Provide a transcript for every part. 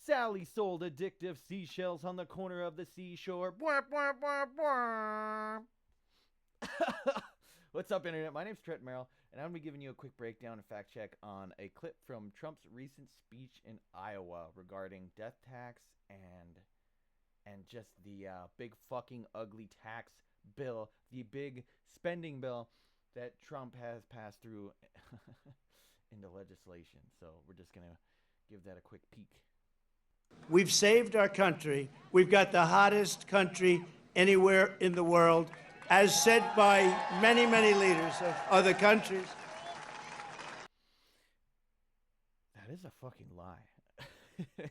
Sally sold addictive seashells on the corner of the seashore. Bwah, bwah, bwah, bwah. What's up, Internet? My name's Trent Merrill, and I'm going to be giving you a quick breakdown and fact check on a clip from Trump's recent speech in Iowa regarding death tax and just the big fucking ugly tax bill, the big spending bill that Trump has passed through into legislation. So we're just going to give that a quick peek. We've saved our country. We've got the hottest country anywhere in the world, as said by many, many leaders of other countries. That is a fucking lie.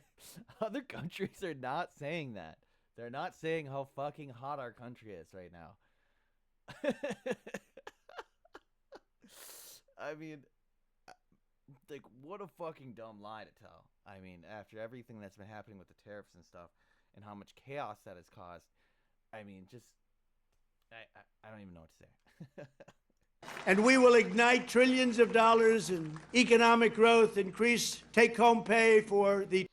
Other countries are not saying that. They're not saying how fucking hot our country is right now. I mean, like, what a fucking dumb lie to tell. I mean, after everything that's been happening with the tariffs and stuff and how much chaos that has caused, I mean, just, I don't even know what to say. And we will ignite trillions of dollars in economic growth, increase take-home pay for the...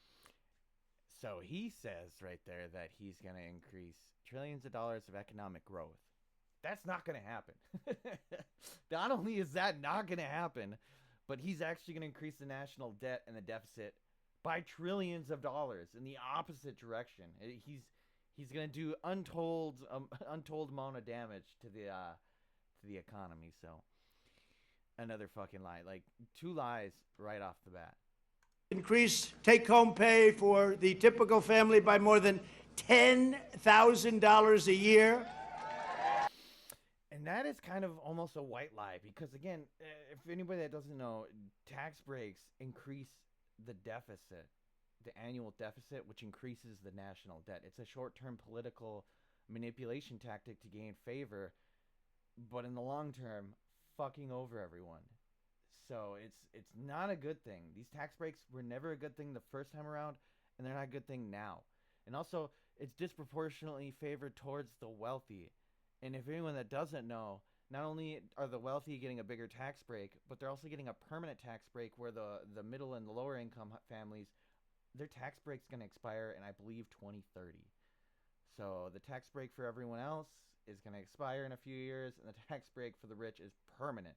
So he says right there that he's going to increase trillions of dollars of economic growth. That's not going to happen. Not only is that not going to happen, but he's actually going to increase the national debt and the deficit by trillions of dollars in the opposite direction. He's going to do untold amount of damage to the economy. So another fucking lie, like two lies right off the bat. Increase take-home pay for the typical family by more than $10,000 a year. And that is kind of almost a white lie because, again, if anybody that doesn't know, tax breaks increase the deficit, the annual deficit, which increases the national debt. It's a short-term political manipulation tactic to gain favor, but in the long term, fucking over everyone. So it's not a good thing. These tax breaks were never a good thing the first time around, and they're not a good thing now. And also, it's disproportionately favored towards the wealthy. And if anyone that doesn't know, not only are the wealthy getting a bigger tax break, but they're also getting a permanent tax break where the middle and the lower income families, their tax break's going to expire in, I believe, 2030. So the tax break for everyone else is going to expire in a few years, and the tax break for the rich is permanent.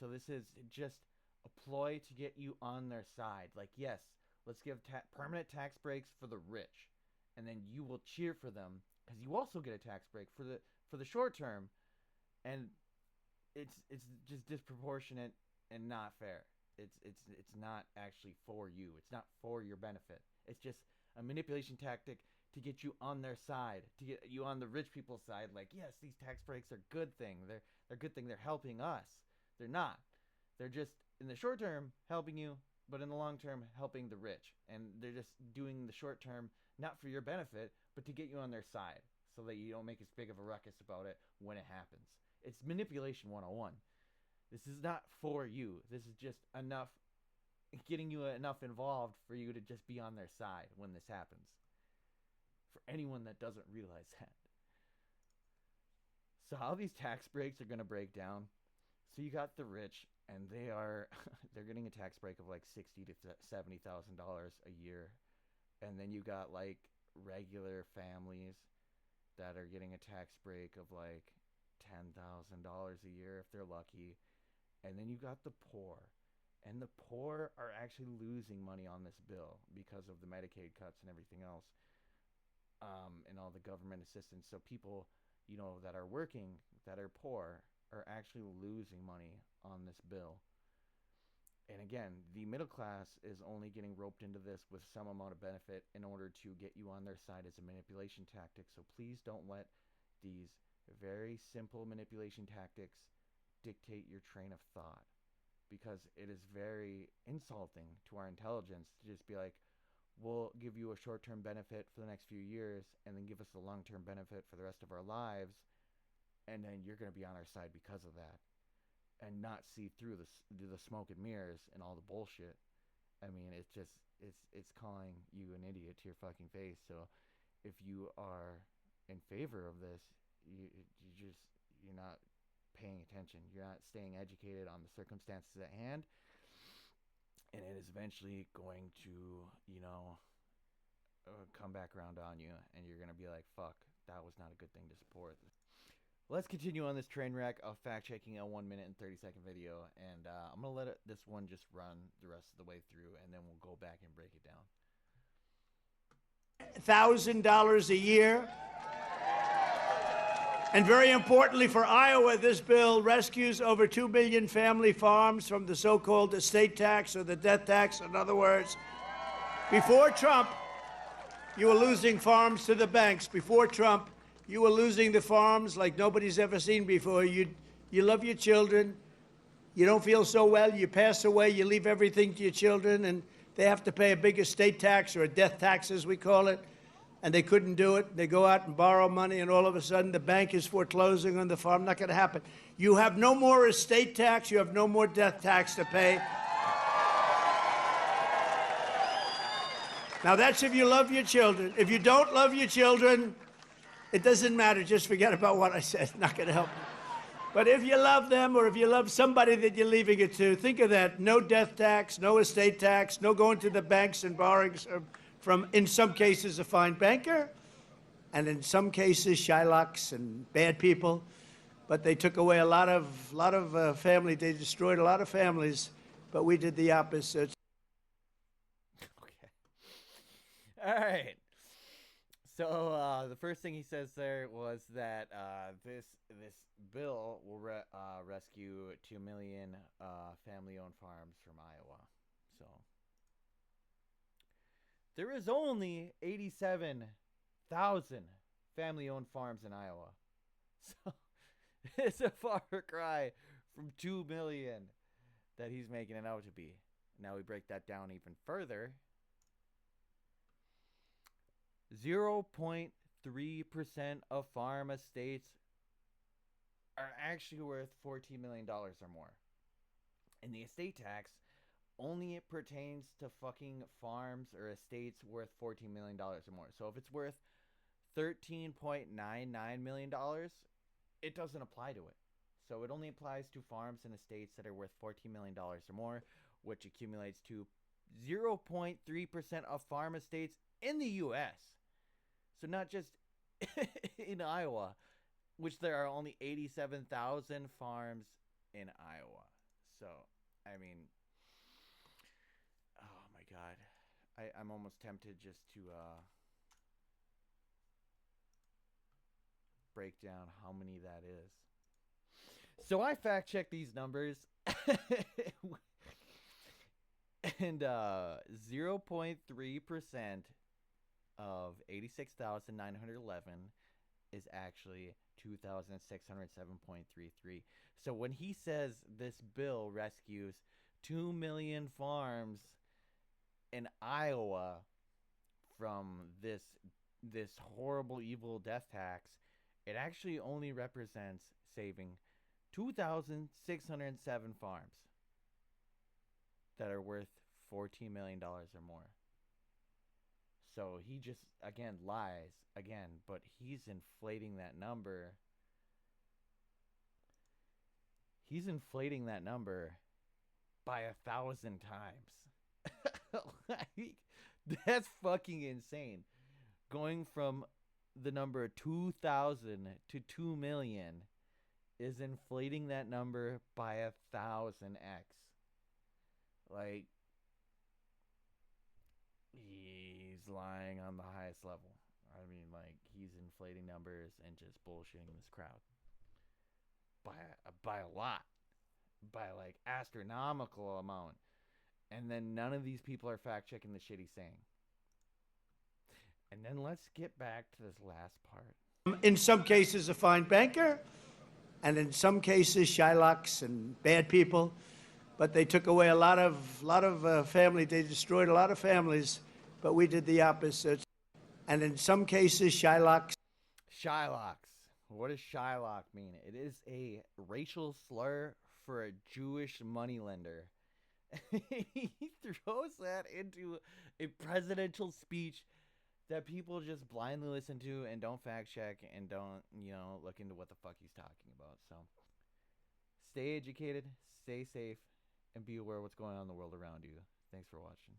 So this is just a ploy to get you on their side. Like, yes, let's give permanent tax breaks for the rich, and then you will cheer for them because you also get a tax break for the short term, and it's just disproportionate and not fair. It's not actually for you. It's not for your benefit. It's just a manipulation tactic to get you on their side, to get you on the rich people's side. Like, yes, these tax breaks are a good thing. They're a good thing. They're helping us. They're not. They're just in the short term helping you, but in the long term helping the rich. And they're just doing the short term not for your benefit, but to get you on their side so that you don't make as big of a ruckus about it when it happens. It's manipulation 101. This is not for you. This is just enough, getting you enough involved for you to just be on their side when this happens. For anyone that doesn't realize that. So how these tax breaks are going to break down. So you got the rich, and they're getting a tax break of like $60,000 to $70,000 a year. And then you got like regular families that are getting a tax break of like $10,000 a year if they're lucky. And then you got the poor. And the poor are actually losing money on this bill because of the Medicaid cuts and everything else, and all the government assistance. So people, that are working, that are poor, are actually losing money on this bill. And again, the middle class is only getting roped into this with some amount of benefit in order to get you on their side as a manipulation tactic. So please don't let these very simple manipulation tactics dictate your train of thought, because it is very insulting to our intelligence to just be like, we'll give you a short-term benefit for the next few years and then give us a long-term benefit for the rest of our lives, and then you're going to be on our side because of that, and not see through the smoke and mirrors and all the bullshit. I mean, it's calling you an idiot to your fucking face. So if you are in favor of this, you're not paying attention. You're not staying educated on the circumstances at hand, and it is eventually going to, come back around on you, and you're gonna be like, "Fuck, that was not a good thing to support." Let's continue on this train wreck of fact checking a 1 minute and 30-second video, and I'm gonna let this one just run the rest of the way through, and then we'll go back and break it down. $1,000 a year. And very importantly for Iowa, this bill rescues over 2 million family farms from the so-called estate tax or the death tax. In other words, before Trump, you were losing farms to the banks. Before Trump, you were losing the farms like nobody's ever seen before. You love your children. You don't feel so well. You pass away. You leave everything to your children, and they have to pay a big estate tax or a death tax, as we call it. And they couldn't do it. They go out and borrow money, and all of a sudden the bank is foreclosing on the farm. Not going to happen. You have no more estate tax. You have no more death tax to pay. Now, that's if you love your children. If you don't love your children, it doesn't matter. Just forget about what I said. Not going to help you. But if you love them, or if you love somebody that you're leaving it to, think of that. No death tax, no estate tax, no going to the banks and borrowing from, in some cases, a fine banker, and in some cases, Shylocks and bad people. But they took away a lot of family. They destroyed a lot of families, but we did the opposite. Okay. All right. So the first thing he says there was that this bill will rescue 2 million family-owned farms from Iowa. So there is only 87,000 family-owned farms in Iowa. So it's a far cry from 2 million that he's making it out to be. Now we break that down even further. 0.3% of farm estates are actually worth $14 million or more. And the estate tax only it pertains to fucking farms or estates worth $14 million or more. So if it's worth $13.99 million, it doesn't apply to it. So it only applies to farms and estates that are worth $14 million or more, which accumulates to 0.3% of farm estates in the U.S. So not just in Iowa, which there are only 87,000 farms in Iowa. So, I mean, oh my God. I'm almost tempted just to break down how many that is. So I fact checked these numbers and 0.3% of 86,911 is actually 2,607.33. So when he says this bill rescues 2 million farms in Iowa from this horrible evil death tax, it actually only represents saving 2,607 farms that are worth $14 million or more. So he just, again, lies, again, but he's inflating that number. He's inflating that number by 1,000 times. Like, that's fucking insane. Going from the number 2,000 to 2 million is inflating that number by 1,000x. Like, he's lying on the highest level. I mean, like, he's inflating numbers and just bullshitting this crowd by a lot, by like astronomical amount. And then none of these people are fact checking the shit he's saying. And then let's get back to this last part. In some cases, a fine banker, and in some cases, Shylocks and bad people. But they took away a lot of family. They destroyed a lot of families, but we did the opposite. And in some cases, Shylocks. Shylocks. What does Shylock mean? It is a racial slur for a Jewish moneylender. He throws that into a presidential speech that people just blindly listen to and don't fact check and don't, look into what the fuck he's talking about. So stay educated, stay safe, and be aware of what's going on in the world around you. Thanks for watching.